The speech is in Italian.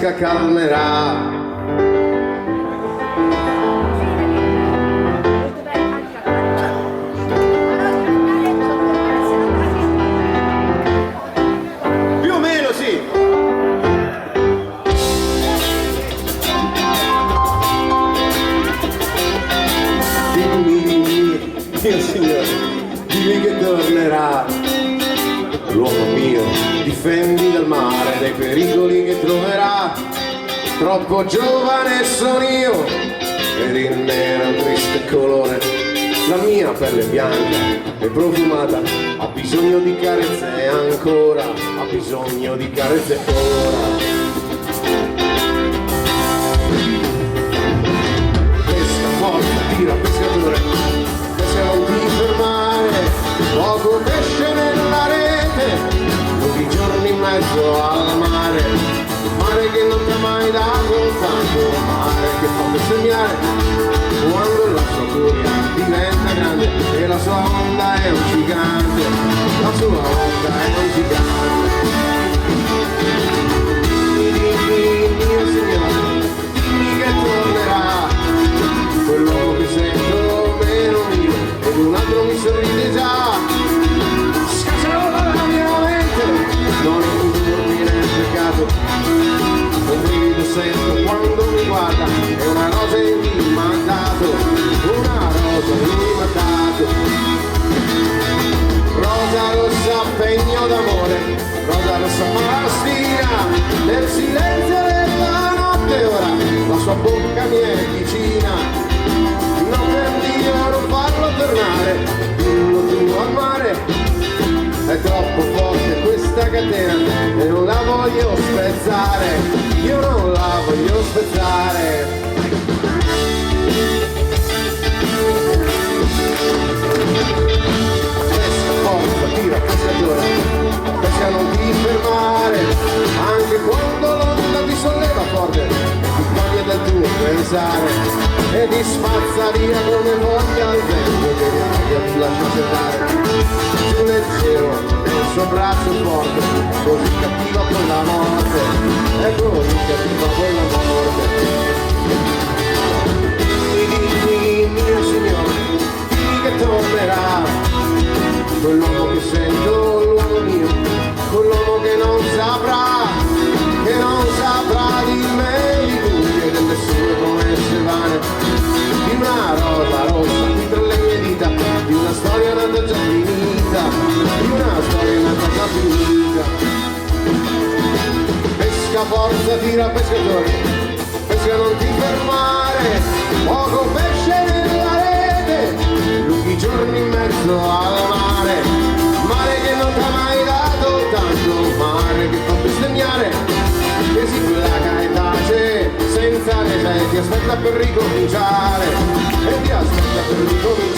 pesca calmerà. Più o meno sì. Dimmi, mio signore, dimmi che tornerà. L'uomo mio, difendi dal mare, dai pericoli che troverà. Troppo giovane sono io, ed il nero è un triste colore. La mia pelle bianca e profumata ha bisogno di carezze ancora, ha bisogno di carezze ora. Pesca forza, tira pescatore, pesca non ti fermare, poco pesce nella rete, lunghi giorni in mezzo al mare, mare che non ti ha mai dato tanto, mare che fa bestemmiare, quando la sua furia diventa grande e la sua onda è un gigante, la sua onda è un gigante. Dimmi, mio signore, dimmi che tornerà, quello che sento meno io, ed un altro mi sorride già, scaccerò dalla mia mente, non dormire è peccato, un brivido sento quando mi guarda, è una rosa in lui m'ha dato, una rosa in lui m'ha dato, rosa rossa pegno d'amore, rosa rossa pastina, nel silenzio della notte ora, la sua bocca mi è vicina, non per Dio non farlo tornare, dillo tu al mare, è troppo forte questa catena e non la voglio spezzare, io non la voglio spezzare. Pesca forza, tira pescatore, pesca non ti fermare, anche quando l'onda ti solleva forte, ti toglie dal tuo pensare e ti spazza via come voglia al vento che l'aria ti lascia sedare. Giù nel cielo è il suo braccio forte, così cattiva con la morte, è così cattiva con la morte. Dimmi, mio signore, dimmi che tornerà, quell'uomo che sento, l'uomo mio, quell'uomo che non saprà di me, di lui e delle sue promesse vane, di una rosa rossa qui tra le mie dita, di una storia nata già finita, di una storia nata già finita. Pesca forza, tira pescatore, pesca non ti fermare, poco pesce nella rete, lunghi giorni in mezzo al mare, mare che non ti ha mai dato tanto, mare che fa bestemmiare, che si placa e tace senza resa e ti aspetta per ricominciare, e ti aspetta per ricominciare.